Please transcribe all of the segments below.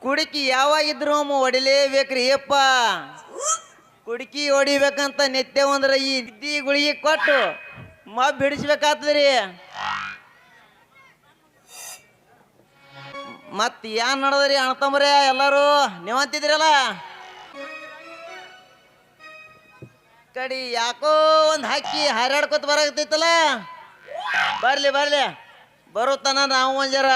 ಕುಡುಕಿ ಯಾವಾಗಿದ್ರು ಹೊಡಿಲೇಬೇಕ್ರಿ ಅಪ್ಪ. ಕುಡುಕಿ ಹೊಡಿಬೇಕಂತ ನಿತ್ಯ ಒಂದ್ರ ಈ ನಿದ್ದಿ ಗುಳಿಗೆ ಕೊಟ್ಟು ಬಿಡಿಸ್ಬೇಕಾಗ್ತದ್ರಿ. ಮತ್ ಏನ್ ನಡದ್ರಿ ಅಣ್ತಂಬ್ರೆ ಎಲ್ಲಾರು ನೀವಂತಿದ್ರಲ್ಲ ಕಡಿ ಯಾಕೋ ಒಂದ್ ಹಾಕಿ ಹಾರಾಡ್ಕೊತ ಬರಾಕತ್ತೈತಲ್ಲ. ಬರ್ಲಿ ಬರ್ಲಿ ಬರುತ್ತಾನ ನಾವು ಒಂದ್ ಜರ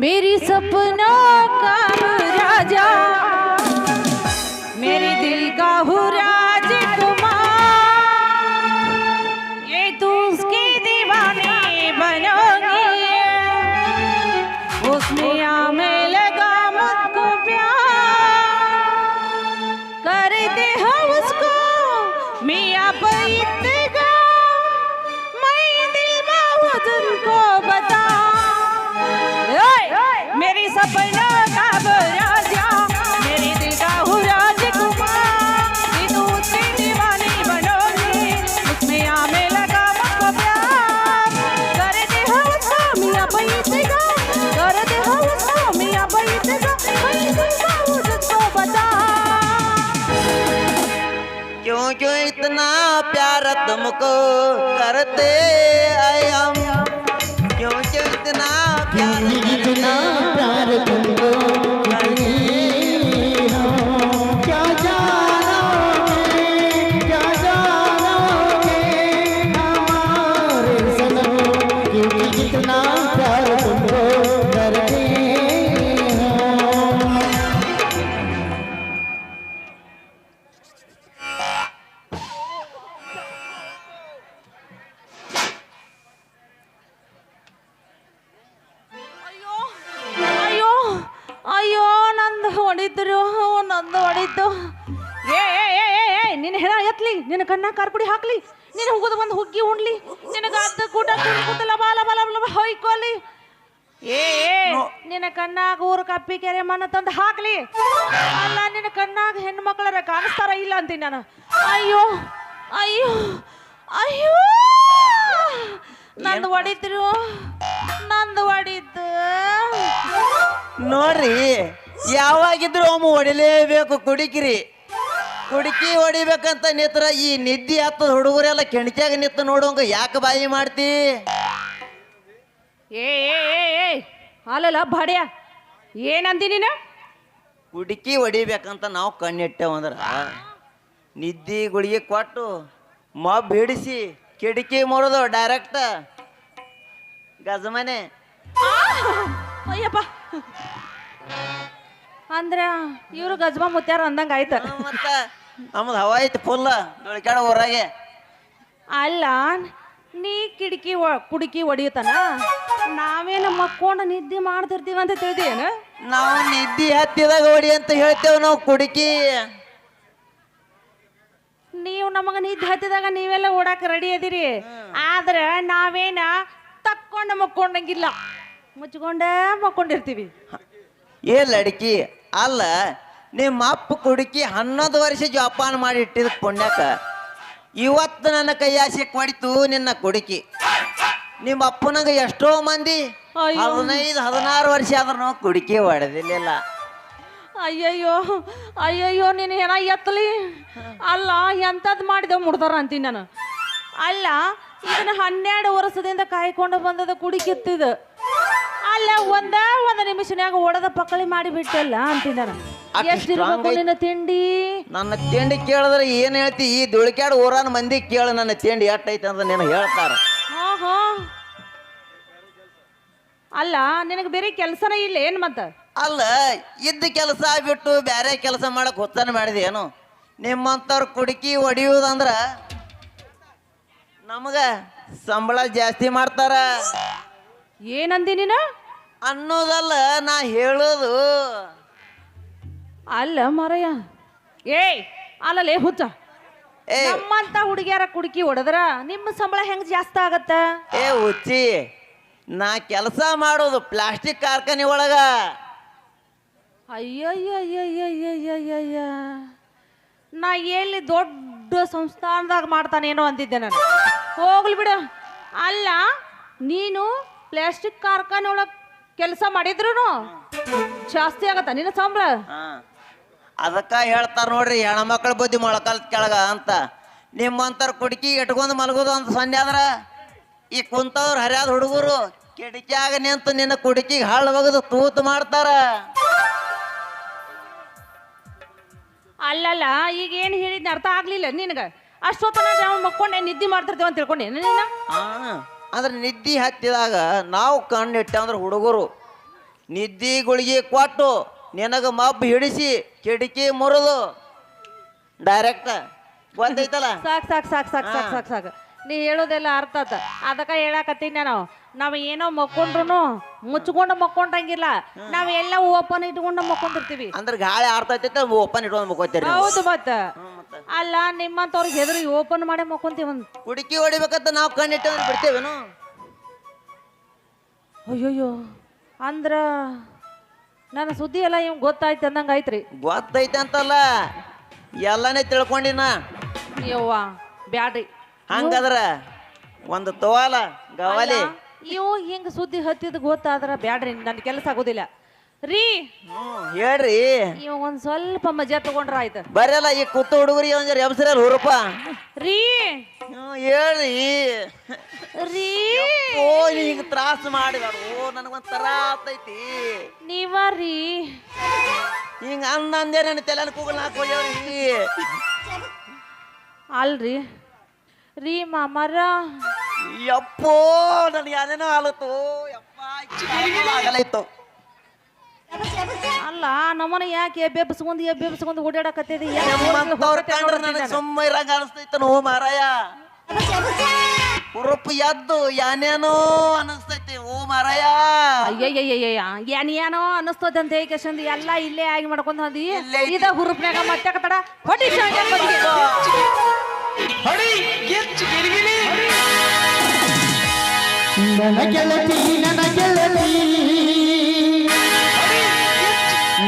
मेरी सपनों का राजा मेरे दिल का हूँ राजकुमार ये तू उसकी दीवानी बनोगी उसमें आमे लगा मुझको प्यार करते हो उसको मियां बैठेगा मैं दिल में हूँ तुमको बता मेरी सपनों का राजा मेरे दिल का हूँ राजकुमार ये तू उसकी दीवानी बनोगी उसमें आमे लगा मुझको प्यार करते हो उसको मियां बैठेगा करते हो उसको मियां बैठेगा मैं दिल का हूँ तुझको बता क्यों क्यों इतना प्यार तुमको करते आए हम क्यों क्यों इतना प्यार तुमको करते हो क्या जानोगे हमारे सनम क्योंकि इतना प्यार तुमको करते हो. ಅಯ್ಯೋ ಅಯ್ಯೋ ನಂದು ಹೊಡಿದ್ರು ನಂದು ಹೊಡಿತು ಏ ನಿನ್ನ ಹೆಣ ಎತ್ಲಿ ನಿನ್ನ ಕಣ್ಣ ಕಾರ್ಪುಡಿ ಹಾಕ್ಲಿ ನೀನು ಹೋಗೋದು ಒಂದು ಹುಗ್ಗಿ ಉಣ್ಲಿ ನಿನಗ ಅದ್ದ ಕೂಟ ಕೂತಲ್ಲ ಬಾಲ ಬಾಲ ಬಾಲ ಹೊಯ್ಕೊಲಿ ಏ ನಿನ್ನ ಕಣ್ಣಾಗ ಊರು ಕಪ್ಪಿ ಕೆರೆ ಮಣ್ಣು ತಂದು ಹಾಕ್ಲಿ ಅಲ್ಲ ನಿನ್ನ ಕಣ್ಣಾಗ ಹೆಣ್ಣು ಮಕ್ಕಳರ ಕಾಣಿಸ್ತಾರ ಇಲ್ಲ ಅಂತೀನಿ ನಾನು. ಅಯ್ಯೋ ಅಯ್ಯೋ ಅಯ್ಯೋ ನಂದು ಹೊಡಿದ್ರು ನಂದು ಹೊಡಿತು ನೋಡ್ರಿ ಯಾವಾಗಿದ್ರು ಹೊಡಿಲೇಬೇಕು ಕುಡುಕಿರಿ. ಕುಡುಕಿ ಹೊಡಿಬೇಕಂತ ನಿತ್ರ ಈ ನಿದ್ದಿ ಹತ್ತದ ಹುಡುಗರೆಲ್ಲ ಕೆಣಕ್ಯಾಗ ನಿಂತು ನೋಡುವಂಗ ಯಾಕೆ ಬಾಯಿ ಮಾಡ್ತಿ? ಏ ಅಲ್ಲಲ್ಲ ಬಾಡ್ಯ ಏನಂದಿ ನೀನು? ಕುಡುಕಿ ಹೊಡಿಬೇಕಂತ ನಾವು ಕಣ್ಣಿಟ್ಟೇವಂದ್ರ ನಿದ್ದಿ ಗುಳಿಗೆ ಕೊಟ್ಟು ಹಿಡಿಸಿ ಕಿಟಕಿ ಮುರಿದು ಡೈರೆಕ್ಟ್ ಗಜಮನೆ. ಅಯ್ಯಪ್ಪ ಅಂದ್ರ ಇವರು ಗಜ್ಮಾ ಮುತ್ಯಾರ ಅಂದಂಗ ಆಯ್ತ. ಮತ್ತ ನಮ್ದು ಹವಾ ಐತಿ ಫುಲ್ ದೊಳಕ್ಯಾಡ ಊರಾಗೆ. ಅಲ್ಲ ನೀ ಕುಡುಕಿ ಹೊಡಿಯುತ್ತಾನ ನಾವೇನ ಮಕ್ಕೊಂಡ ನಿದ್ದೆ ಮಾಡ್ತಿರ್ತೀವಿ ಅಂತ ತಿಳಿದೇನು? ನಾವು ನಿದ್ದಿ ಹತ್ತಿದಾಗ ಹೊಡಿ ಅಂತ ಹೇಳ್ತೇವೆ ನಾವು ಕುಡುಕಿ. ನೀವು ನಮಗ ನಿದ್ದೆ ಹತ್ತಿದಾಗ ನೀವೆಲ್ಲ ಓಡಾಕ ರೆಡಿ ಅದೀರಿ ಆದ್ರ ನಾವೇನ ತಕ್ಕೊಂಡ ಮಕ್ಕೊಂಡಂಗಿಲ್ಲ ಮುಚ್ಕೊಂಡ ಮಕ್ಕೊಂಡಿರ್ತೀವಿ. ಏ ಲಡ್ಕಿ ಅಲ್ಲ ನಿಮ್ಮ ಅಪ್ಪ ಕುಡುಕಿ 11 ವರ್ಷ ಜೋಪಾನ ಮಾಡಿ ಇಟ್ಟಿದ ಪುಣ್ಯಕ ಇವತ್ತು ನನ್ನ ಕೈಯಾಸಿ ಕೊಡಿತು ನಿನ್ನ ಕುಡುಕಿ. ನಿಮ್ಮ ಅಪ್ಪನಂಗ ಎಷ್ಟೋ ಮಂದಿ 15-16 ವರ್ಷ ಆದ್ರೂ ನಾವು ಕುಡುಕಿ ಹೊಡೆದಿಲ್ಲ. ಅಯ್ಯಯ್ಯೋ ಅಯ್ಯಯ್ಯೋ ನೀನು ಏನ ಎತ್ತಲಿ ಅಲ್ಲ ಎಂಥದ್ದು ಮಾಡಿದ ಮುಡ್ದಾರ ಅಂತೀನಿ ನಾನು. ಅಲ್ಲ ಇದನ್ನ 12 ವರ್ಷದಿಂದ ಕಾಯ್ಕೊಂಡು ಬಂದದ ಕುಡಿಕಿತ್ತಿದ ಅಲ್ಲ ಒಂದು ನಿಮಿಷನ್ಯಾಗ ಒಡದ ಪಕ್ಕಳಿ ಮಾಡಿ ಬಿಟ್ಟಲ್ಲ ಅಂತೀನಿ ನಾನು. ಎಷ್ಟಿರ್ಬೇಕು ನಿನ್ನ ತಿಂಡಿ? ನನ್ನ ತಿಂಡಿ ಕೇಳಿದ್ರೆ ಏನ್ ಹೇಳ್ತಿ? ಈ ದುಳಿಕ್ಯಾಡ ಊರಾನ ಮಂದಿ ಕೇಳು ನನ್ನ ತಿಂಡಿ ಎಷ್ಟೈತೆ ಅಂತ ನೀನು ಹೇಳ್ತಾರ. ಹಾ ಅಲ್ಲ ನಿನಗೆ ಬೇರೆ ಕೆಲಸನೇ ಇಲ್ಲ ಏನ್ ಮತ್ತ? ಅಲ್ಲ ಇದ್ದ ಕೆಲಸ ಬಿಟ್ಟು ಬೇರೆ ಕೆಲಸ ಮಾಡಕ್ ಹೊತ್ತಾನ ಮಾಡಿದೆ ಏನು? ನಿಮ್ಮಂತವ್ರ ಕುಡುಕಿ ಹೊಡಿಯುವುದಂದ್ರ ನಮಗ ಸಂಬಳ ಜಾಸ್ತಿ ಮಾಡ್ತಾರ. ಏನಂದಿ ನೀನು? ಅನ್ನೋದಲ್ಲ ನಾ ಹೇಳೋದು. ಅಲ್ಲ ಮರಯ್ಯ ಅಲ್ಲಲೇ ಹುಚ್ಚ ಏ ನಮ್ಮಂತ ಹುಡುಗಿಯರ ಕುಡುಕಿ ಹೊಡೆದ್ರ ನಿಮ್ಮ ಸಂಬಳ ಹೆಂಗ್ ಜಾಸ್ತಿ ಆಗತ್ತ? ಏ ಹುಚ್ಚಿ, ನಾ ಕೆಲಸ ಮಾಡೋದು ಪ್ಲಾಸ್ಟಿಕ್ ಕಾರ್ಖಾನೆ ಒಳಗ. ಅಯ್ಯಯ್ಯಯ್ಯಯ್ಯಯ್ಯಯ್ಯಯ್ಯ, ನಾ ಎಲ್ಲಿ ದೊಡ್ಡ ಸಂಸ್ಥಾನದಾಗ ಮಾಡ್ತಾನೇನೋ ಅಂದಿದ್ದೆ ನಾನು. ಹೋಗ್ಲಿ ಬಿಡು. ಅಲ್ಲ, ನೀನು ಪ್ಲಾಸ್ಟಿಕ್ ಕಾರ್ಖಾನೆ ಒಳಗೆ ಕೆಲಸ ಮಾಡಿದ್ರು ಜಾಸ್ತಿ ಆಗತ್ತ ನಿನ್ನ ಸಂಬಳ? ಅದಕ್ಕ ಹೇಳ್ತಾರ ನೋಡ್ರಿ, ಹೆಣ್ಮಕ್ಳ ಬುದ್ಧಿ ಮೊಳಕಾಲ್ ಕೆಳಗ ಅಂತ. ನಿಮ್ಮಂತರ ಕುಡುಕಿ ಇಟ್ಕೊಂಡು ಮಲಗೋದು ಅಂತ ಸೊನ್ನೆ ಆದ್ರ ಈ ಕುಂತವ್ರು ಹರಿಯಾದ ಹುಡುಗರು ಕಿಟಕಿಯಾಗ ನಿಂತು ನಿನ್ನ ಕುಡುಕಿಗೆ ಹಳ್ಳ ಒಗದು ತೂತು ಮಾಡ್ತಾರ. ಅಲ್ಲಲ್ಲ, ಈಗ ಏನು ಹೇಳಿದ್ನ ಅರ್ಥ ಆಗ್ಲಿಲ್ಲ ನಿನಗ. ಅಷ್ಟೊತ್ತನ ನಾವು ಮಕ್ಕೊಂಡೆ ನಿದ್ದೆ ಮಾಡ್ತಿರ್ತೀವಿ ಅಂತ ತಿಳ್ಕೊಂಡೆ ನೀನ? ಅಂದ್ರೆ ನಿದ್ದೆ ಹತ್ತಿದಾಗ ನಾವು ಕಣ್ಣಿಟ್ಟೆ ಅಂದ್ರೆ ಹುಡುಗರು ನಿದ್ದಿ ಗುಳಿಗೆ ಕೊಟ್ಟು ನಿನಗ ಮಬ್ಬು ಹಿಡಿಸಿ ಕಿಟಕಿ ಮುರಿದು ಡೈರೆಕ್ಟ್ ಗೊತ್ತೈತಲ್ಲ. ಸಾಕು ಸಾಕು ಸಾಕು ಸಾಕು ಸಾಕು ಸಾಕು ಸಾಕು ನೀ ಹೇಳೋದೆಲ್ಲ ಅರ್ಥ ಆತ. ಅದಕ್ಕೆ ಹೇಳಕತ್ತೀನಿ ನಾವು ಏನೋ ಮಕ್ಕೊಂಡ್ರು ಮುಚ್ಕೊಂಡು ಮಕ್ಕೊಂಡಂಗಿಲ್ಲ, ನಾವ್ ಎಲ್ಲ ಓಪನ್ ಇಟ್ಕೊಂಡು ಮಕ್ಕೊಂಡಿರ್ತೀವಿ. ಅಂದ್ರೆ ಗಾಳಿ ಆಡ್ತೈತೆ ಓಪನ್ ಇಟ್ಕೊಂಡು ಮಕ್ಕೋತೀರಿ. ಹೌದು ಮತ್ತ. ಅಲ್ಲ, ನಿಮ್ಮಂತವ್ರಿಗೆ ಹೆದರಿ ಓಪನ್ ಮಾಡಿ ಮಕ್ಕೊಂತೀವಿ. ಕುಡುಕಿ ಹೊಡಿಬೇಕಂತ ನಾವು ಕಣ್ಣಿಟ್ಟು ಬಿಡ್ತೇವೇನು? ಅಯ್ಯೋಯ್ಯೋ, ಅಂದ್ರ ನನ್ನ ಸುದ್ದಿ ಎಲ್ಲ ಇವ್ ಗೊತ್ತಾಯ್ತು ಅಂದಂಗ ಐತ್ರಿ. ಗೊತ್ತೈತೆ ಅಂತಲ್ಲ, ಎಲ್ಲನೇ ತಿಳ್ಕೊಂಡಿನ. ಯವ್ವ ಬ್ಯಾಡ್ರಿ. ಹಂಗದ್ರ ಒಂದು ತೋವಾಲ ಗವಾಲಿ ಇವು ಹಿಂಗ ಸುದ್ದಿ ಹತ್ತಿದ ಗೊತ್ತಾದ್ರ ಬ್ಯಾಡ್ರಿ, ನನ್ ಕೆಲಸ ಆಗೋದಿಲ್ಲ ರೀ. ಹೇಳ್ರಿ, ಇವ ಒಂದ್ ಸ್ವಲ್ಪ ಮಜಾ ತಗೊಂಡ್ರ ಆಯ್ತು. ಬರಲ್ಲ ಈ ಕೂತು ಹುಡುಗರಿಗೆ ಒಂದ್ ಎಬ್ಸರಲ್ಲ ಹುರುಪ ರೀ. ಹೇಳ್ರಿ ರೀ, ಓ ಹಿಂಗ ತ್ರಾಸ ಮಾಡಿದಾರ. ಓ ನನಗೊಂಥರ ಆತೈತಿ. ನೀವ ರೀ ಹಿಂಗ ಅಂದೇ ನನ್ನ ತಲೆನ ಕೂಗಲ್ ಹಾಕೋಯ್ಯವ್ರಿ. ಅಲ್ರಿ ರೀ ಮಾಮಾರ, ಯಪ್ಪೋ ನನ್ಗೆ ಏನೇನೋ ಆಲತ್ತು. ಯಪ್ಪ ಆಗಲೈತು. ಅಲ್ಲ ನಮ್ಮನ ಯಾಕೆ ಎಬ್ಬೆಬ್ಸ್ಕೊಂಡು ಓಡಾಡಕತ್ತಿದಿ? ನನಗೆ ಸುಮ್ಮ ಇರಂಗ ಅನಿಸ್ತೈತ ನೋ ಮಾರಾಯ. ಹುರುಪು ಎದ್ದು ಏನೇನೋ ಅನಿಸ್ತೈತಿ ಓ ಮಾರಾಯ. ಅಯ್ಯಯ್ಯಯ್ಯ, ಏನೋ ಅನ್ನಿಸ್ತದ ಅಂತ ಹೇಳಿ ಎಲ್ಲ ಇಲ್ಲೇ ಆಗಿ ಮಾಡ್ಕೊಂಡ್ ಹಂದಿ ಇದ ಹುರುಪ್ನಾಗ ಮತ್ತೆ ಕತ್ತಡ ಹೊಡಿ ನನ್ನ ಗೆಳತಿ ನನ್ನ ಗೆಳತಿ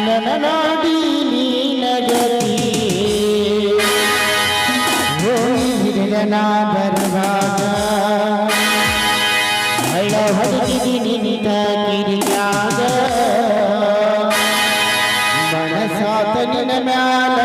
ನನ್ನ ನಾಡಿ ನೀನಗತಿ ಹೋಗಿರನ ಬರುವಾಗ ಹಳ್ಳ ಹೊಡೆದಿದ್ದೀನಿ ನಿನ್ನ ಕಿರಿಯಾಗ ಮನಸಾತ ನಿನ್ನ ಮ್ಯಾಲ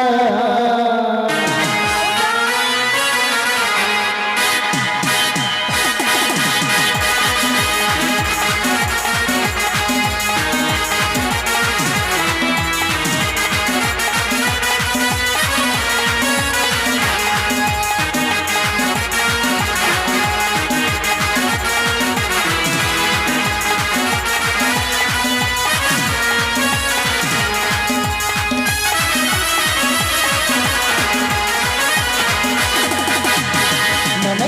ನನ್ನ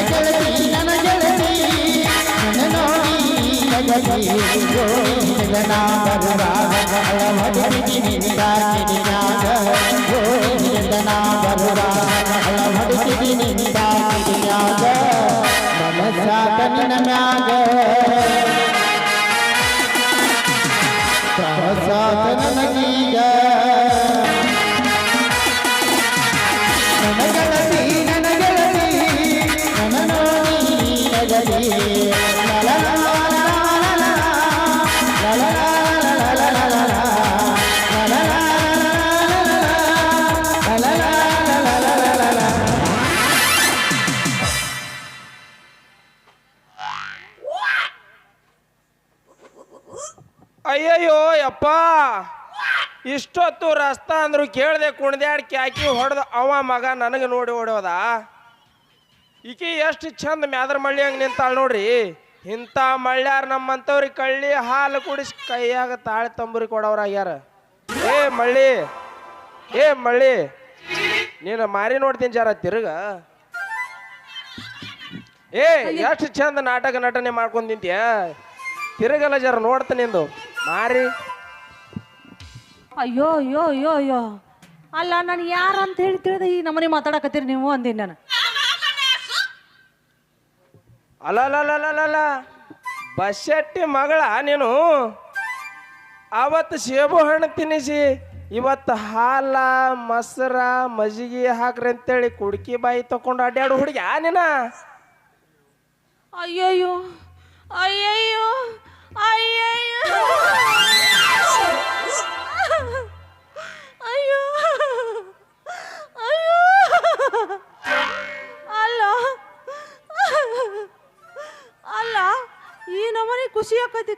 ಗೆಳತಿ ನನ್ನ ಗೆಳತಿ ನನ್ನ ನೋಡಿ ನಗನ ಬರುವಾಗ ಹೊಡಿತೀನಿ ನಿಂದಾಕಿಡಿಯಾಗ ನಗನ ಬರುವಾಗ ಹೊಡಿತೀನಿ ನಿಂದಾಕಿಡಿಯಾಗ ಮನಸಾತ ನಿನ್ನ ಮ್ಯಾಗ ಸಾತ ನನಗೀಗ ನನ್ನ ಗೆಳತಿ ನನ್ನ ಗೆಳತಿ ನನ್ನ ನೋಡಿ ನಗಲಿ ಅಯ್ಯಯ್ಯೋ ಯಪ್ಪ, ಇಷ್ಟೊತ್ತು ರಸ್ತಾ ಅಂದ್ರು ಕೇಳ್ದೆ ಕುಣ್ದ್ಯಾಡ್ ಕ್ಯಾಕಿ ಹೊಡೆದ ಅವ ಮಗ ನನಗೆ ನೋಡಿ ಹೊಡೋದ. ಈಕಿ ಎಷ್ಟು ಚಂದ ಮ್ಯಾದ್ರ ಮಳ್ಳಿ ಹಂಗೆ ನಿಂತಾಳ ನೋಡ್ರಿ. ಇಂಥ ಮಳ್ಳ್ಯಾರ ನಮ್ಮಂಥವ್ರಿಗೆ ಕಳ್ಳಿ ಹಾಲು ಕುಡಿಸಿ ಕೈಯಾಗ ತಾಳೆ ತಂಬುರಿ ಕೊಡೋರಾಗ್ಯಾರ. ಏ ಮಳ್ಳಿ, ಏ ಮಳ್ಳಿ, ನೀನು ಮಾರಿ ನೋಡ್ತೀನಿ ಜರ ತಿರುಗ. ಏ ಎಷ್ಟು ಚಂದ ನಾಟಕ ನಟನೆ ಮಾಡ್ಕೊಂಡು ನಿಂತ್ಯ, ತಿರುಗಲ್ಲ ಜರ ನೋಡ್ತ ನಿಂದು ಮಾರಿ. ಅಯ್ಯೋ ಅಯ್ಯೋ ಅಯ್ಯೋ ಅಯ್ಯೋ ಅಲ್ಲ ನಾನು ಯಾರು ಅಂತ ಹೇಳಿ ತಿಳಿದ ಈ ನಮ್ಮನೆ ಮಾತಾಡಕತ್ತೀರಿ ನೀವು ಅಂದಿನಿ ನಾನು. ಅಲ್ಲ ಬಶೆಟ್ಟಿ ಮಗಳ ನೀನು. ಅವತ್ತು ಸೇಬು ಹಣ್ಣು ತಿನ್ನಿಸಿ ಇವತ್ತು ಹಾಲ ಮೊಸರ ಮಜ್ಜಿಗೆ ಹಾಕ್ರಿ ಅಂತೇಳಿ ಕುಡ್ಕಿ ಬಾಯಿ ತಕೊಂಡು ಅಡ್ಡಾಡು ಹುಡುಗಿ ನೀನ. ಅಯ್ಯಯ್ಯೋ ಅಯ್ಯಯ್ಯೋ ಅಯ್ಯಯ್ಯೋ ಅಯ್ಯೋ ಅಯ್ಯೋ ಅಲ್ಲ ಅಲ್ಲ ಈ ನಮ್ಮನೆ ಖುಷಿ ಆಕತಿ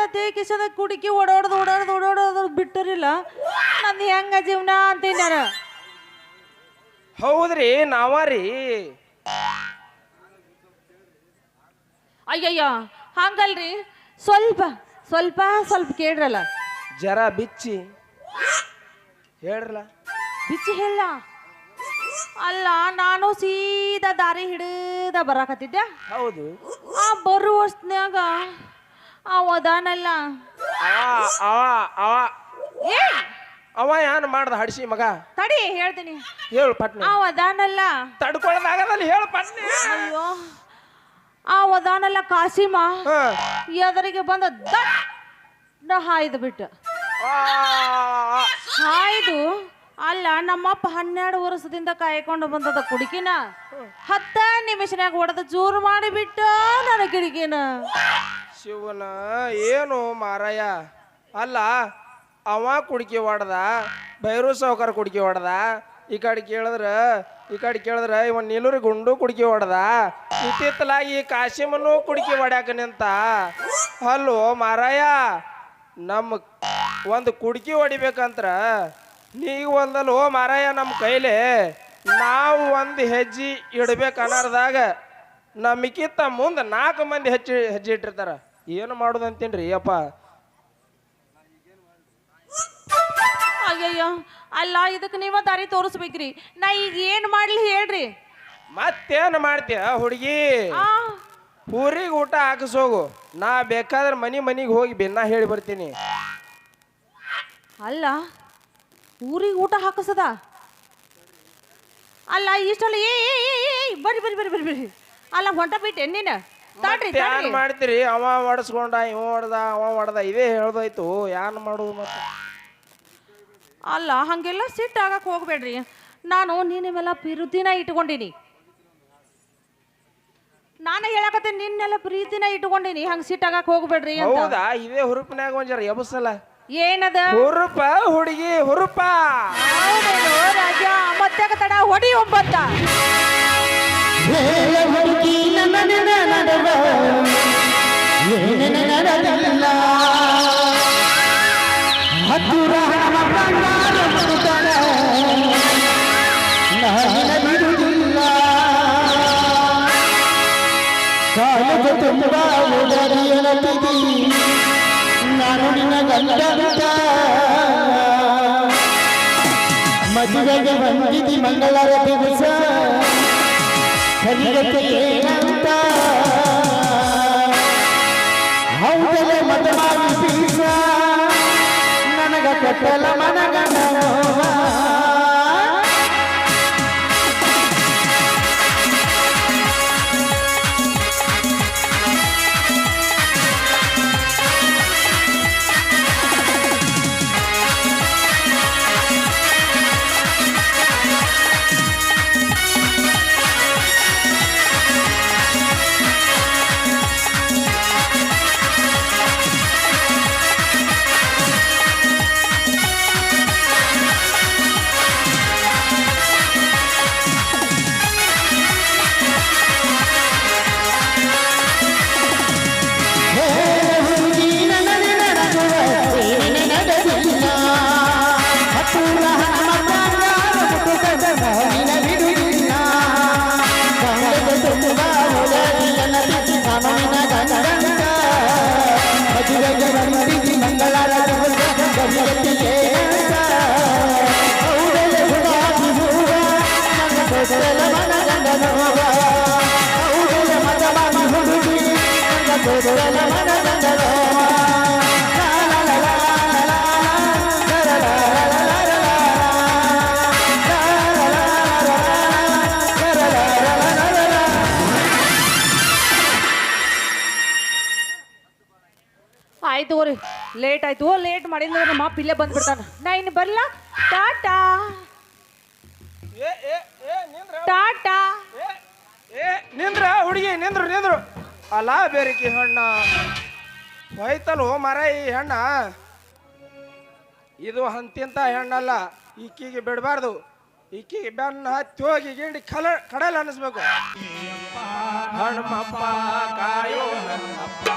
ಅದೇ ಕಿಶದ ಕುಡಿಕಿ ಓಡಾಡೋದು ಬಿಟ್ಟರಿಲ್ಲ ನಂದು ಹೆಂಗ ಜೀವನ ಅಂತೀನಿ ನಾನು. ಹೌದ್ರಿ ನಾವರಿ. ಅಯ್ಯಯ್ಯ ಹಂಗಲ್ರಿ, ಸ್ವಲ್ಪ ಸ್ವಲ್ಪ ಸ್ವಲ್ಪ ಕೇಳ್ರಲ್ಲ. ಜರ ಬಿಚ್ಚಿ ಹೇಳ್ರಲ್ಲ. ಬಿಚ್ಚಿ ಹೇಳ. ಅಲ್ಲ ನಾನು ಸೀದಾ ದಾರಿ ಹಿಡಿದ ಬರಾಕತ್ತಿದ್ದೆ. ಹೌದು. ಆ ಬರುವಷ್ಟನ್ಯಾಗ ಅವದಾನಲ್ಲ ಏ ಅವ ಏನ್ ಮಾಡ್ದ ಹಡ್ಸಿ ಮಗ? ತಡಿ ಹೇಳ್ತೀನಿ. ಹೇಳು ಪಟ್ನೆ. ಅವದಾನಲ್ಲ ತಡ್ಕೊಳ್ಳೋದಾಗದಲ್ಲಿ ಹೇಳು ಪಟ್ನೆ. ಅಯ್ಯೋ ಆ ವದಾನಲ್ಲ ಕಾಸಿಮ ಎದರಿಗೆ ಬಂದ ದಡ್ಡ ಹಾಯ್ದು ಬಿಟ್ಟು ಹಾಯ್ದು. ಅಲ್ಲ ನಮ್ಮಪ್ಪ 12 ವರ್ಷದಿಂದ ಕಾಯ್ಕೊಂಡು ಬಂದದ ಕುಡುಕಿನ 10 ನಿಮಿಷನಾಗ ಹೊಡೆದ ಜೂರು ಮಾಡಿಬಿಟ್ಟ ನನ್ನ ಕಿಡಿಕಿನ. ಶಿವನ ಏನು ಮಾರಾಯ. ಅಲ್ಲ ಅವ ಕುಡಿಕೆ ಹೊಡೆದ, ಭೈರು ಸಾವುಕಾರ ಕುಡಿಕೆ ಹೊಡೆದ. ಈ ಕಡೆ ಕೇಳಿದ್ರ ಇವನ್ ನೀಲೂರಿ ಗುಂಡು ಕುಡಿಕೆ ಹೊಡೆದ. ಇತ್ತಿತ್ತಲಾಗಿ ಕಾಶಿಮನು ಕುಡಿಕೆ ಹೊಡ್ಯಾಕ ನಿಂತ. ಅಲ್ಲೋ ಮಾರಾಯ, ನಮ್ಮ ಒಂದು ಕುಡಿಕೆ ಹೊಡಿಬೇಕಂತ್ರ ನೀಗ ಒಂದಲ್ಲೋ ಮಾರಾಯ. ನಮ್ಮ ಕೈಲಿ ನಾವು ಒಂದು ಹೆಜ್ಜೆ ಇಡ್ಬೇಕು ಅನ್ನೋದಾಗ ನಮಗಿಂತ ಮುಂದೆ 4 ಮಂದಿ ಹೆಜ್ಜೆ ಇಟ್ಟಿರ್ತಾರ. ಏನು ಮಾಡೋದಂತೀನ್ರಿ ಅಪ್ಪ? ಅಯ್ಯಯ್ಯೋ ಅಲ್ಲ ಇದಕ್ಕೆ ನೀವ ದಾರಿ ತೋರಿಸ್ಬೇಕ್ರಿ. ನಾ ಈಗ ಏನ್ ಮಾಡ್ಲಿ ಹೇಳ್ರಿ? ಮತ್ತೇನು ಮಾಡ್ತೀಯ ಹುಡುಗಿ? ಊರಿಗೆ ಊಟ ಹಾಕಿಸೋಗು. ನಾ ಬೇಕಾದ್ರೆ ಮನಿಗೆ ಹೋಗಿ ಬೆನ್ನ ಹೇಳಿ ಬರ್ತೀನಿ. ಅಲ್ಲ ಊರಿಗೆ ಊಟ ಹಾಕಸದ? ಅಲ್ಲ ಇಷ್ಟಲ್ಲ ಬರ್ರಿ ಅಲ್ಲ ಹೊಂಟ ಬಿಟ್ಟೆ ನೀನು. ಏನ್ ಮಾಡ್ತೀರಿ? ಅವ ಹೊಡೆಸ್ಕೊಂಡ, ಇವ ಹೊಡೆದ ಇದೇ ಹೇಳ್ದೋಯ್ತು. ಏನ್ ಮಾಡುದು ಮತ್ತೆ? ಅಲ್ಲ ಹಂಗೆಲ್ಲ ಸಿಟ್ಟು ಆಗಕ್ಕೆ ಹೋಗ್ಬೇಡ್ರಿ. ನಾನು ನಿನ್ನೆಲ್ಲ ಪ್ರೀತಿನ ಇಟ್ಕೊಂಡಿನಿ. ನಾನು ಹೇಳಕತ್ತೀನಿ ನಿನ್ನೆಲ್ಲ ಪ್ರೀತಿನ ಇಟ್ಕೊಂಡಿನಿ. ಹಂಗೆ ಸಿಟ್ಟಾಗಕ್ಕೆ ಹೋಗ್ಬೇಡ್ರಿ ಅಂತ. ಹೌದಾ? ಇದೇ ಹುರುಪಿನಾಗ ಒಂಜಾರ ಎಬಸಲ್ಲ. ಏನದ ಹುರುಪ ಹುಡುಗಿ ಹುರುಪ? ರಾಜ ಮತ್ತೆ ತಡ ಹೊಡಿ 9. ಹುಡುಗಿ ನನ್ನ ನಡುವ ಏನೇನ ನಡೆದಿಲ್ಲ. ಹತ್ತೂರ ಬಂಗಾರ ಮುಡುಗರ ನಾನಿನ ಬಿಡುವುದಿಲ್ಲ. ಕಾಲದ ತುಂಬ ಉದರಿಯನ ತಿದಿ ನಾನು ನಿನ್ನ ಗಂಡಂತ. ಮದುವೆಗೆ ಬಂದಿದಿ ಮಂಗಳರ ದಿವಸ ಕಲಿಗಕ್ಕೆ ಏನಂತ. ಹೌದಲ್ಲ ಮತಮಾಡಿ ಬೀಸ ನನಗ ಕಟ್ಟಲ ಮನಗಂಡ ನೋವ. ಮನ ಆಯ್ತು ತಗೋರಿ ಲೇಟ್ ಆಯ್ತು ಲೇಟ್ ಮಾಡಿದ್ರೆ ನಮ್ಮ ಅಪ್ಪ ಇಲ್ಲೇ ಬಂದ್ಬಿಡ್ತಾನ ನಾ ಇನ್ನು ಬರ್ಲಾ ಟಾಟಾ ಏ ಏ ಏ ನಿಂದ್ರ ಟಾಟಾ ಏ ಏ ನಿಂದ್ರ ಹುಡುಗಿ ನಿಂದ್ರು ಅಲ್ಲ ಬೇರಿಕಿ ಹಣ್ಣ ಹೋಯ್ತಲ್ವ ಮರ ಈ ಹೆಣ್ಣ ಇದು ಅಂತಿಂತ ಹೆಣ್ಣಲ್ಲ ಈಕಿಗೆ ಬಿಡಬಾರ್ದು ಈಕಿಗೆ ಬೆನ್ನ ಹತ್ತಿ ಹೋಗಿ ಗಿಂಡಿ ಕಡಲ್ ಅನ್ನಿಸ್ಬೇಕು ಹಣ್ಣಪ್ಪ ಕಾಯೋ ನನ್ನಪ್ಪ